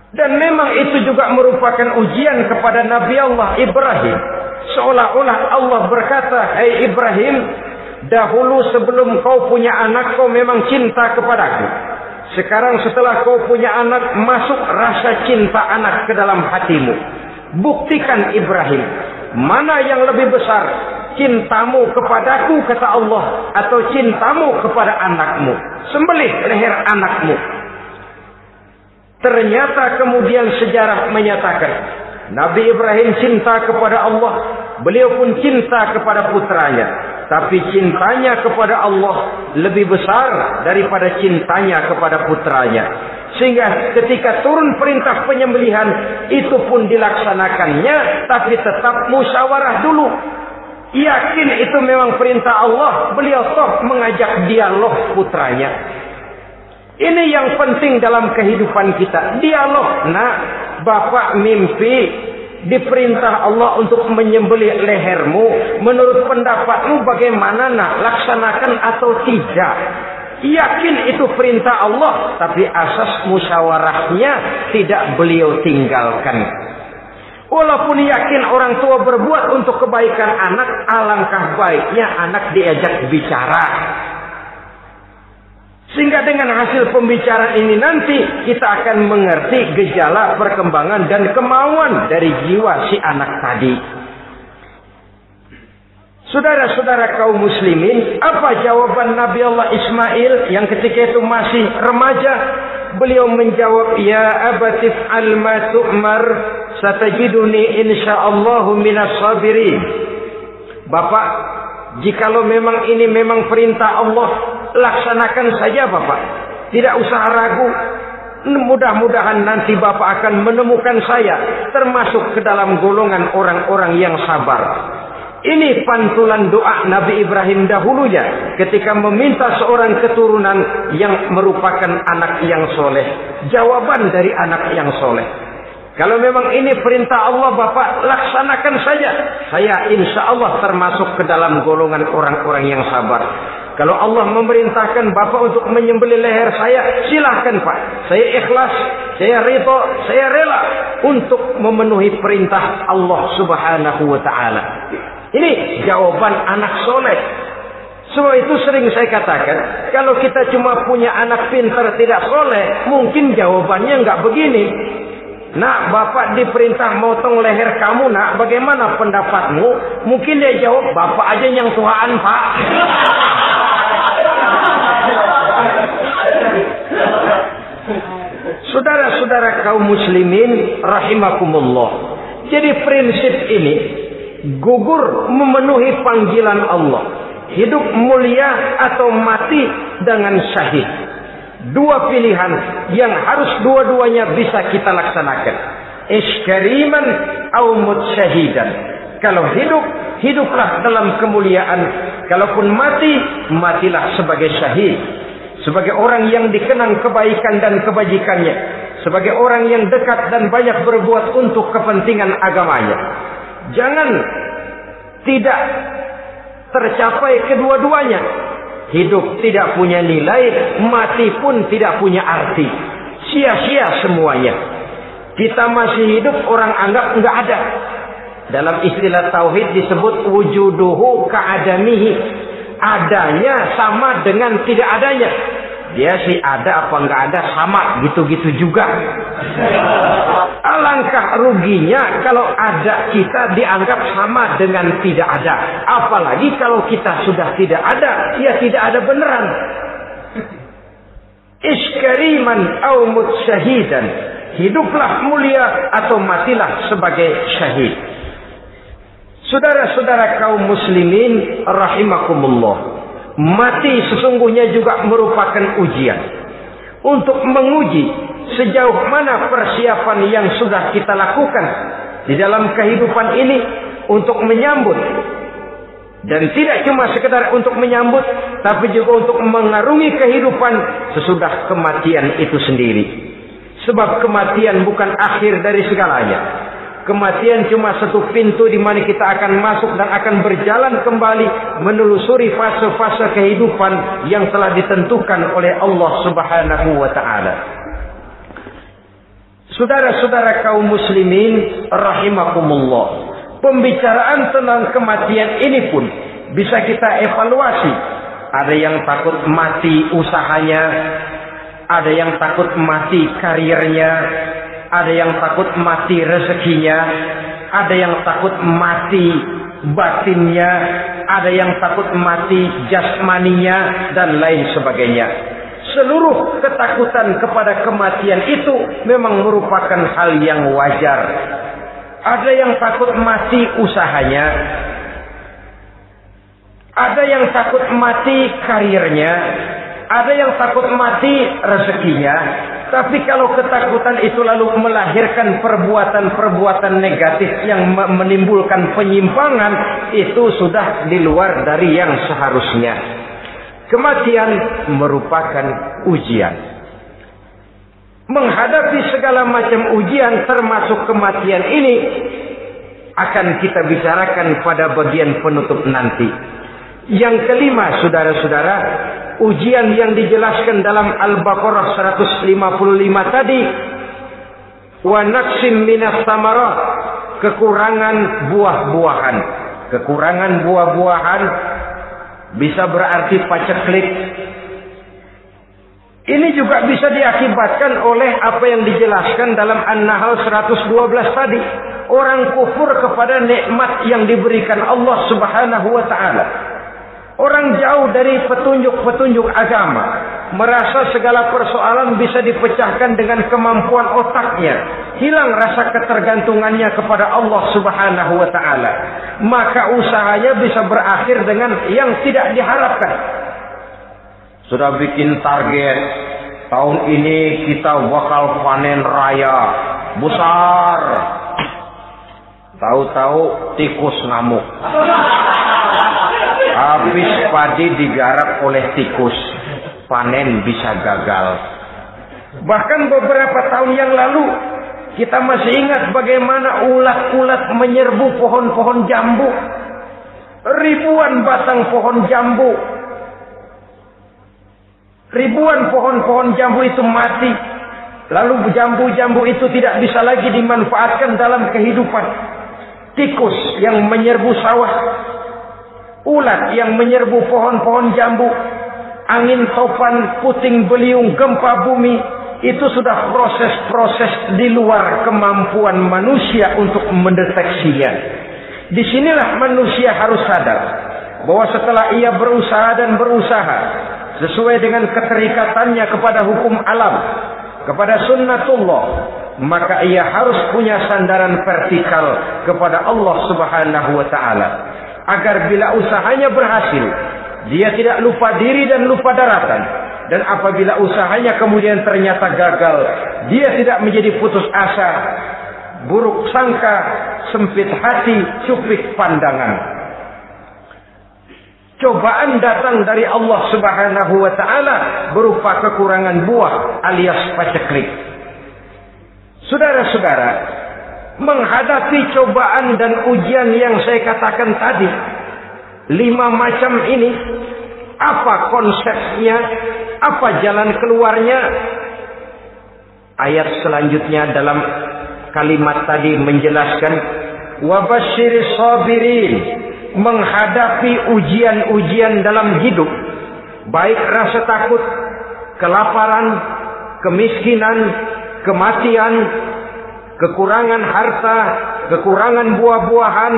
Dan memang itu juga merupakan ujian kepada Nabi Allah Ibrahim. Seolah-olah Allah berkata, "Hai Ibrahim, dahulu sebelum kau punya anak, kau memang cinta kepadaku. Sekarang setelah kau punya anak, masuk rasa cinta anak ke dalam hatimu. Buktikan Ibrahim, mana yang lebih besar, cintamu kepadaku, kata Allah, atau cintamu kepada anakmu. Sembelih leher anakmu." Ternyata kemudian sejarah menyatakan Nabi Ibrahim cinta kepada Allah, beliau pun cinta kepada putranya. Tapi cintanya kepada Allah lebih besar daripada cintanya kepada putranya. Sehingga ketika turun perintah penyembelihan, itu pun dilaksanakannya, tapi tetap musyawarah dulu. Yakin itu memang perintah Allah, beliau toh mengajak dialog putranya. Ini yang penting dalam kehidupan kita. Dialog. Nah, bapak mimpi diperintah Allah untuk menyembelih lehermu. Menurut pendapatmu bagaimana, nak? Laksanakan atau tidak? Yakin itu perintah Allah, tapi asas musyawarahnya tidak beliau tinggalkan. Walaupun yakin orang tua berbuat untuk kebaikan anak, alangkah baiknya anak diajak bicara. Sehingga dengan hasil pembicaraan ini nanti kita akan mengerti gejala perkembangan dan kemauan dari jiwa si anak tadi. Saudara-saudara kaum muslimin, apa jawaban Nabi Allah Ismail yang ketika itu masih remaja? Beliau menjawab, "Ya abatif al-ma tu'mar, satajiduni insyaallahu minas sabirin." Bapak, jikalau memang ini memang perintah Allah, laksanakan saja Bapak. Tidak usah ragu. Mudah-mudahan nanti Bapak akan menemukan saya termasuk ke dalam golongan orang-orang yang sabar. Ini pantulan doa Nabi Ibrahim dahulunya ketika meminta seorang keturunan yang merupakan anak yang soleh. Jawaban dari anak yang soleh. Kalau memang ini perintah Allah, Bapak laksanakan saja. Saya insya Allah termasuk ke dalam golongan orang-orang yang sabar. Kalau Allah memerintahkan Bapak untuk menyembelih leher saya, silahkan Pak. Saya ikhlas, saya ridho, saya rela untuk memenuhi perintah Allah Subhanahu wa Ta'ala. Ini jawaban anak soleh. Sebab itu sering saya katakan, kalau kita cuma punya anak pintar tidak soleh, mungkin jawabannya nggak begini. Nak, Bapak diperintah motong leher kamu, nak, bagaimana pendapatmu? Mungkin dia jawab, Bapak aja yang tuaan, Pak. Saudara-saudara kaum muslimin rahimakumullah. Jadi prinsip ini gugur memenuhi panggilan Allah. Hidup mulia atau mati dengan syahid. Dua pilihan yang harus dua-duanya bisa kita laksanakan. Iskariman au mutsyahidan. Kalau hidup, hiduplah dalam kemuliaan. Kalaupun mati, matilah sebagai syahid. Sebagai orang yang dikenang kebaikan dan kebajikannya. Sebagai orang yang dekat dan banyak berbuat untuk kepentingan agamanya. Jangan tidak tercapai kedua-duanya. Hidup tidak punya nilai, mati pun tidak punya arti. Sia-sia semuanya. Kita masih hidup, orang anggap enggak ada. Dalam istilah tauhid disebut wujuduhu ka'adamihi. Adanya sama dengan tidak adanya. Dia sih ada apa enggak ada sama, gitu-gitu juga. Alangkah ruginya kalau ada kita dianggap sama dengan tidak ada. Apalagi kalau kita sudah tidak ada, ya tidak ada beneran. Iskariman au mutsyahidan. Hiduplah mulia atau matilah sebagai syahid. Saudara-saudara kaum muslimin rahimakumullah. Mati sesungguhnya juga merupakan ujian. Untuk menguji sejauh mana persiapan yang sudah kita lakukan di dalam kehidupan ini untuk menyambut. Dan tidak cuma sekedar untuk menyambut, tapi juga untuk mengarungi kehidupan sesudah kematian itu sendiri. Sebab kematian bukan akhir dari segalanya. Kematian cuma satu pintu di mana kita akan masuk dan akan berjalan kembali menelusuri fase-fase kehidupan yang telah ditentukan oleh Allah Subhanahu wa taala. Saudara-saudara kaum muslimin rahimakumullah. Pembicaraan tentang kematian ini pun bisa kita evaluasi. Ada yang takut mati usahanya, ada yang takut mati karirnya, ada yang takut mati rezekinya, ada yang takut mati batinnya, ada yang takut mati jasmaninya, dan lain sebagainya. Seluruh ketakutan kepada kematian itu memang merupakan hal yang wajar. Ada yang takut mati usahanya, ada yang takut mati karirnya, ada yang takut mati rezekinya. Tapi kalau ketakutan itu lalu melahirkan perbuatan-perbuatan negatif yang menimbulkan penyimpangan, itu sudah di luar dari yang seharusnya. Kematian merupakan ujian. Menghadapi segala macam ujian termasuk kematian ini akan kita bicarakan pada bagian penutup nanti. Yang kelima, saudara-saudara, ujian yang dijelaskan dalam Al-Baqarah 155 tadi, wa naqsim minas samarat, kekurangan buah-buahan. Kekurangan buah-buahan bisa berarti paceklik. Ini juga bisa diakibatkan oleh apa yang dijelaskan dalam An-Nahl 112 tadi. Orang kufur kepada nikmat yang diberikan Allah Subhanahu wa taala. Orang jauh dari petunjuk-petunjuk agama, merasa segala persoalan bisa dipecahkan dengan kemampuan otaknya, hilang rasa ketergantungannya kepada Allah Subhanahu wa taala. Maka usahanya bisa berakhir dengan yang tidak diharapkan. Sudah bikin target, tahun ini kita bakal panen raya besar. Tahu-tahu tikus ngamuk. Habis padi digarap oleh tikus, panen bisa gagal. Bahkan beberapa tahun yang lalu, kita masih ingat bagaimana ulat-ulat menyerbu pohon-pohon jambu. Ribuan batang pohon jambu, ribuan pohon-pohon jambu itu mati. Lalu jambu-jambu itu tidak bisa lagi dimanfaatkan dalam kehidupan. Tikus yang menyerbu sawah, ulat yang menyerbu pohon-pohon jambu, angin topan, puting beliung, gempa bumi, itu sudah proses-proses di luar kemampuan manusia untuk mendeteksinya. Disinilah manusia harus sadar bahwa setelah ia berusaha dan berusaha sesuai dengan keterikatannya kepada hukum alam, kepada sunnatullah, maka ia harus punya sandaran vertikal kepada Allah Subhanahu wa taala. Agar bila usahanya berhasil, dia tidak lupa diri dan lupa daratan. Dan apabila usahanya kemudian ternyata gagal, dia tidak menjadi putus asa, buruk sangka, sempit hati, cuplik pandangan. Cobaan datang dari Allah Subhanahu wa taala berupa kekurangan buah alias paceklik. Saudara-saudara, menghadapi cobaan dan ujian yang saya katakan tadi, 5 macam ini, apa konsepnya, apa jalan keluarnya? Ayat selanjutnya dalam kalimat tadi menjelaskan wabasyiris sabirin, menghadapi ujian-ujian dalam hidup, baik rasa takut, kelaparan, kemiskinan, kematian, kekurangan harta, kekurangan buah-buahan.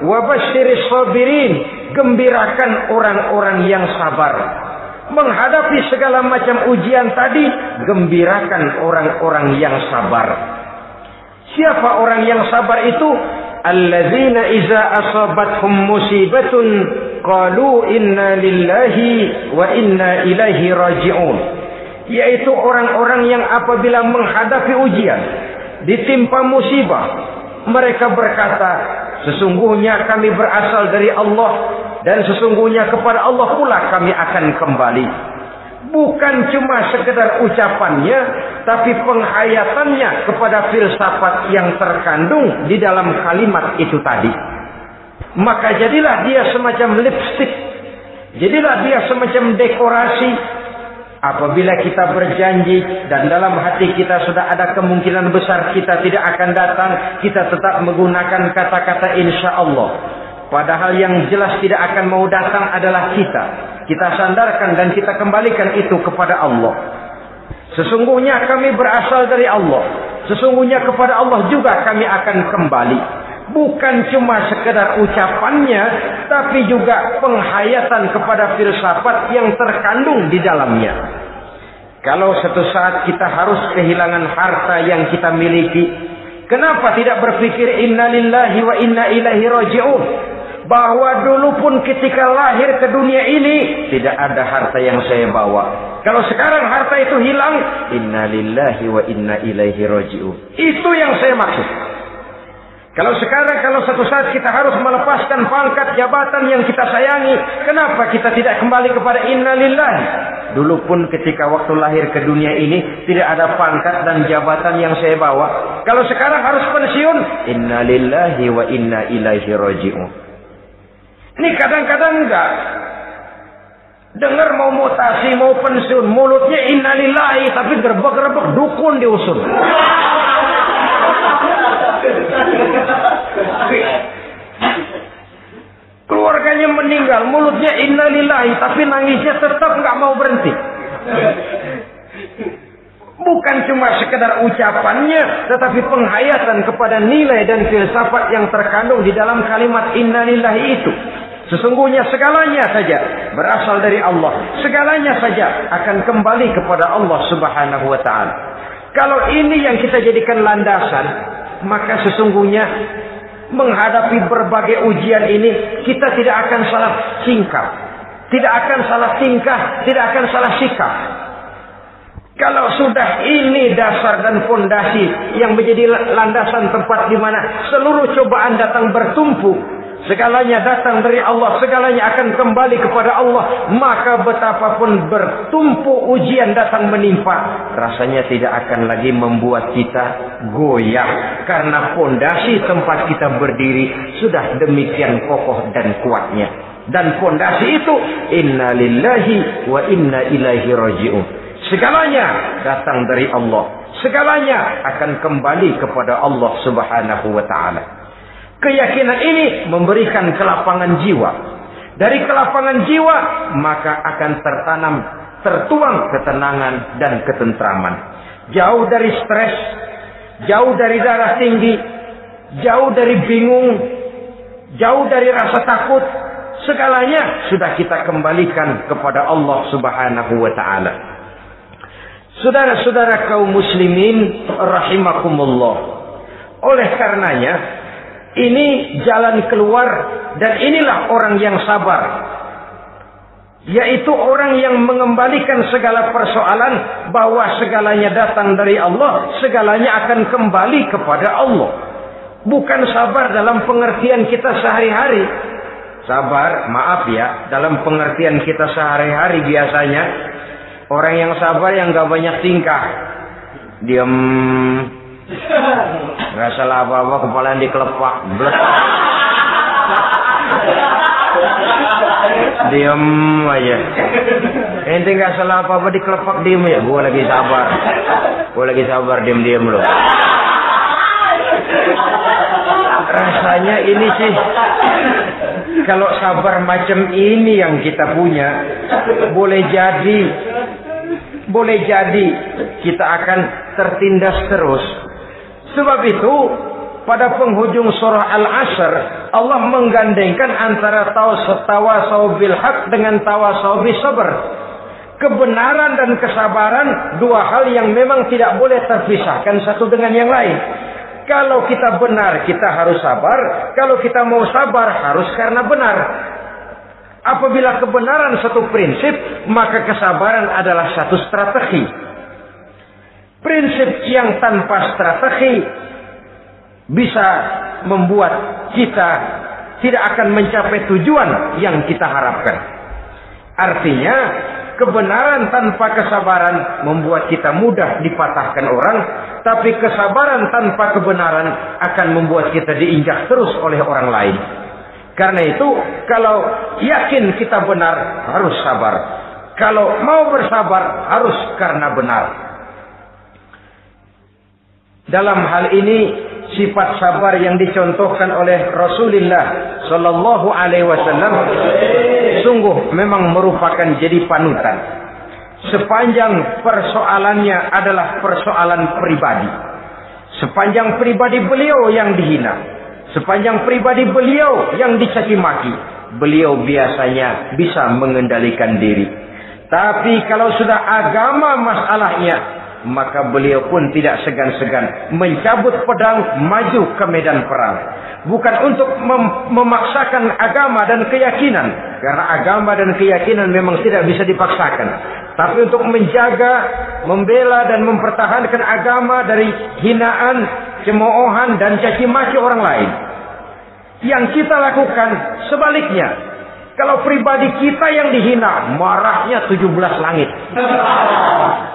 Wabasyiris sabirin, gembirakan orang-orang yang sabar. Menghadapi segala macam ujian tadi, gembirakan orang-orang yang sabar. Siapa orang yang sabar itu? Allazina iza asabathum musibatun qalu inna lillahi wa inna ilaihi raji'un. Yaitu orang-orang yang apabila menghadapi ujian, ditimpa musibah, mereka berkata, sesungguhnya kami berasal dari Allah dan sesungguhnya kepada Allah pula kami akan kembali. Bukan cuma sekedar ucapannya, tapi penghayatannya kepada filsafat yang terkandung di dalam kalimat itu tadi. Maka jadilah dia semacam lipstick, jadilah dia semacam dekorasi. Apabila kita berjanji dan dalam hati kita sudah ada kemungkinan besar kita tidak akan datang, kita tetap menggunakan kata-kata insya Allah. Padahal yang jelas tidak akan mau datang adalah kita. Kita sandarkan dan kita kembalikan itu kepada Allah. Sesungguhnya kami berasal dari Allah. Sesungguhnya kepada Allah juga kami akan kembali. Bukan cuma sekedar ucapannya, tapi juga penghayatan kepada filsafat yang terkandung di dalamnya. Kalau suatu saat kita harus kehilangan harta yang kita miliki, kenapa tidak berpikir inna lillahi wa inna ilaihi raji'un? Bahwa dulu pun ketika lahir ke dunia ini tidak ada harta yang saya bawa. Kalau sekarang harta itu hilang, inna lillahi wa inna ilaihi raji'un. Itu yang saya maksud. Kalau sekarang, kalau suatu saat kita harus melepaskan pangkat jabatan yang kita sayangi, kenapa kita tidak kembali kepada inna lillahi? Dulu pun ketika waktu lahir ke dunia ini tidak ada pangkat dan jabatan yang saya bawa. Kalau sekarang harus pensiun, inna lillahi wa inna ilaihi raji'un. Ini kadang-kadang enggak dengar mau mutasi, mau pensiun, mulutnya inna lillahi, tapi gerbek-gerbek dukun diusul. Keluarganya meninggal, mulutnya innalillahi, tapi nangisnya tetap nggak mau berhenti. Bukan cuma sekedar ucapannya, tetapi penghayatan kepada nilai dan filsafat yang terkandung di dalam kalimat innalillahi itu. Sesungguhnya segalanya saja berasal dari Allah. Segalanya saja akan kembali kepada Allah Subhanahu wa ta'ala. Kalau ini yang kita jadikan landasan, maka sesungguhnya menghadapi berbagai ujian ini kita tidak akan salah singkap, tidak akan salah tingkah, tidak akan salah sikap. Kalau sudah ini dasar dan fondasi yang menjadi landasan tempat di mana seluruh cobaan datang bertumpu, segalanya datang dari Allah, segalanya akan kembali kepada Allah, maka betapapun bertumpu ujian datang menimpa, rasanya tidak akan lagi membuat kita goyah, karena fondasi tempat kita berdiri sudah demikian kokoh dan kuatnya. Dan fondasi itu inna lillahi wa inna ilaihi raji'un. Segalanya datang dari Allah, segalanya akan kembali kepada Allah Subhanahu wa ta'ala. Keyakinan ini memberikan kelapangan jiwa. Dari kelapangan jiwa, maka akan tertuang ketenangan dan ketentraman. Jauh dari stres, jauh dari darah tinggi, jauh dari bingung, jauh dari rasa takut. Segalanya sudah kita kembalikan kepada Allah Subhanahu wa ta'ala. Saudara-saudara kaum muslimin rahimakumullah. Oleh karenanya, ini jalan keluar dan inilah orang yang sabar. Yaitu orang yang mengembalikan segala persoalan bahwa segalanya datang dari Allah, segalanya akan kembali kepada Allah. Bukan sabar dalam pengertian kita sehari-hari. Sabar, maaf ya, dalam pengertian kita sehari-hari biasanya orang yang sabar yang gak banyak tingkah, diam, nggak salah apa-apa, kepala yang dikelepak, blek. Diam aja. Ente nggak salah apa-apa dikelepak diem ya. Gua lagi sabar, diem loh. Rasanya ini sih, kalau sabar macam ini yang kita punya, boleh jadi kita akan tertindas terus. Sebab itu pada penghujung surah Al-Asr, Allah menggandengkan antara tawasau bil haq dengan tawasau bis sabr. Kebenaran dan kesabaran, dua hal yang memang tidak boleh terpisahkan satu dengan yang lain. Kalau kita benar, kita harus sabar. Kalau kita mau sabar, harus karena benar. Apabila kebenaran satu prinsip, maka kesabaran adalah satu strategi. Prinsip yang tanpa strategi bisa membuat kita tidak akan mencapai tujuan yang kita harapkan. Artinya, kebenaran tanpa kesabaran membuat kita mudah dipatahkan orang, tapi kesabaran tanpa kebenaran akan membuat kita diinjak terus oleh orang lain. Karena itu, kalau yakin kita benar, harus sabar. Kalau mau bersabar, harus karena benar. Dalam hal ini, sifat sabar yang dicontohkan oleh Rasulullah Sallallahu Alaihi Wasallam sungguh memang merupakan jadi panutan. Sepanjang persoalannya adalah persoalan pribadi, sepanjang pribadi beliau yang dihina, sepanjang pribadi beliau yang dicaci maki, beliau biasanya bisa mengendalikan diri. Tapi kalau sudah agama masalahnya, maka beliau pun tidak segan-segan mencabut pedang, maju ke medan perang. Bukan untuk memaksakan agama dan keyakinan, karena agama dan keyakinan memang tidak bisa dipaksakan, tapi untuk menjaga, membela dan mempertahankan agama dari hinaan, cemoohan dan caci maki orang lain. Yang kita lakukan sebaliknya. Kalau pribadi kita yang dihina, marahnya 17 langit.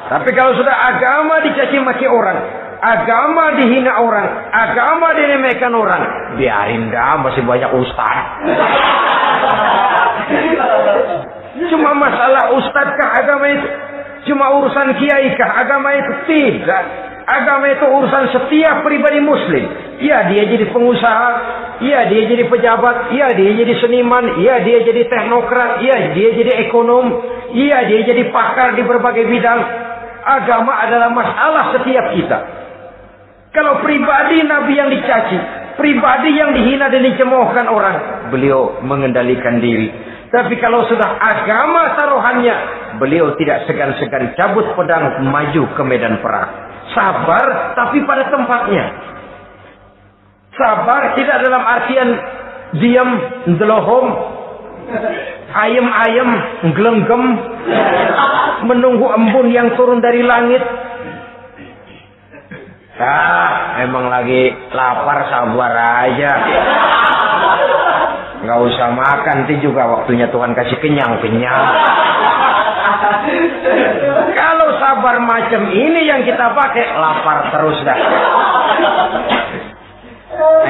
Tapi kalau sudah agama dicaci maki orang, agama dihina orang, agama diremehkan orang, biarin dah, masih banyak ustaz. Cuma masalah ustadkah agama itu? Cuma urusan kiaikah agama itu? Tidak. Agama itu urusan setiap pribadi muslim. Ya dia jadi pengusaha, ya dia jadi pejabat, ya dia jadi seniman, ya dia jadi teknokrat, ya dia jadi ekonom, ya dia jadi pakar di berbagai bidang. Agama adalah masalah setiap kita. Kalau pribadi Nabi yang dicaci, pribadi yang dihina dan dicemoohkan orang, beliau mengendalikan diri. Tapi kalau sudah agama taruhannya, beliau tidak segan-segan cabut pedang, maju ke medan perang. Sabar tapi pada tempatnya. Sabar tidak dalam artian diam, ndelohom, ayem-ayem, nggelenggem, menunggu embun yang turun dari langit. Emang lagi lapar, sabar aja. Nggak usah makan, nanti juga waktunya Tuhan kasih kenyang-kenyang. Kalau sabar macam ini yang kita pakai, lapar terus dah.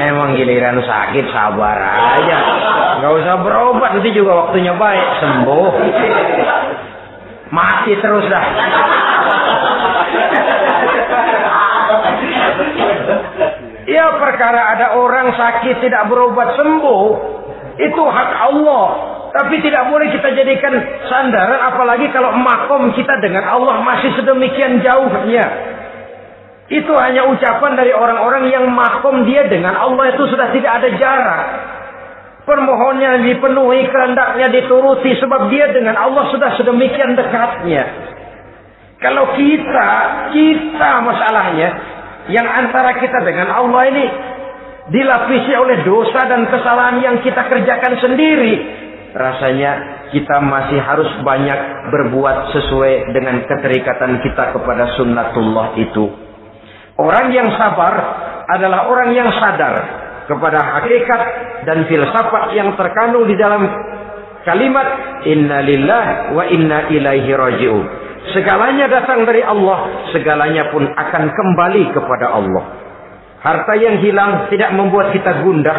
Emang giliran sakit, sabar aja. Nggak usah berobat, nanti juga waktunya baik, sembuh. Mati terus dah. Ya perkara ada orang sakit tidak berobat sembuh, itu hak Allah. Tapi tidak boleh kita jadikan sandaran, apalagi kalau makom kita dengan Allah masih sedemikian jauhnya. Itu hanya ucapan dari orang-orang yang makom dia dengan Allah itu sudah tidak ada jarak. Permohonannya dipenuhi, kehendaknya dituruti, sebab dia dengan Allah sudah sedemikian dekatnya. Kalau kita masalahnya, yang antara kita dengan Allah ini dilapisi oleh dosa dan kesalahan yang kita kerjakan sendiri, rasanya kita masih harus banyak berbuat sesuai dengan keterikatan kita kepada sunnatullah itu. Orang yang sabar adalah orang yang sadar kepada hakikat dan filsafat yang terkandung di dalam kalimat inna lillahi wa inna ilaihi raji'un. Segalanya datang dari Allah, segalanya pun akan kembali kepada Allah. Harta yang hilang tidak membuat kita gundah,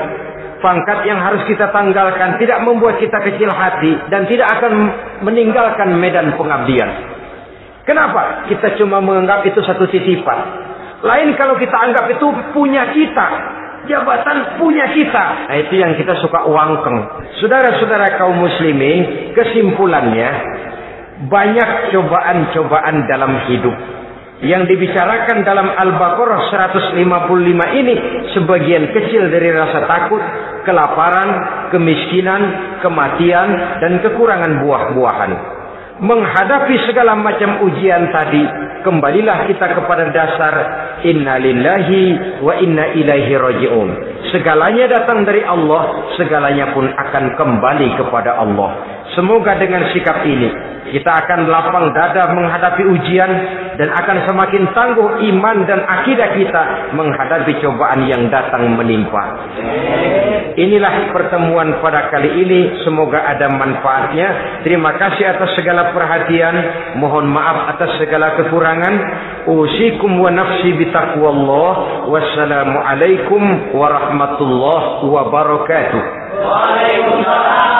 pangkat yang harus kita tanggalkan, tidak membuat kita kecil hati dan tidak akan meninggalkan medan pengabdian. Kenapa? Kita cuma menganggap itu satu titipan. Lain kalau kita anggap itu punya kita, jabatan punya kita. Nah, itu yang kita suka wangkeng. Saudara-saudara kaum muslimin, kesimpulannya banyak cobaan-cobaan dalam hidup. Yang dibicarakan dalam Al-Baqarah 155 ini sebagian kecil dari rasa takut, kelaparan, kemiskinan, kematian, dan kekurangan buah-buahan. Menghadapi segala macam ujian tadi, kembalilah kita kepada dasar inna lillahi wa inna ilaihi raji'un. Segalanya datang dari Allah, segalanya pun akan kembali kepada Allah. Semoga dengan sikap ini kita akan lapang dada menghadapi ujian dan akan semakin tangguh iman dan akidah kita menghadapi cobaan yang datang menimpa. Inilah pertemuan pada kali ini, semoga ada manfaatnya. Terima kasih atas segala perhatian, mohon maaf atas segala kekurangan. Usikum wa nafsi bitaqwallah. Wassalamualaikum warahmatullahi wabarakatuh. Waalaikumsalam.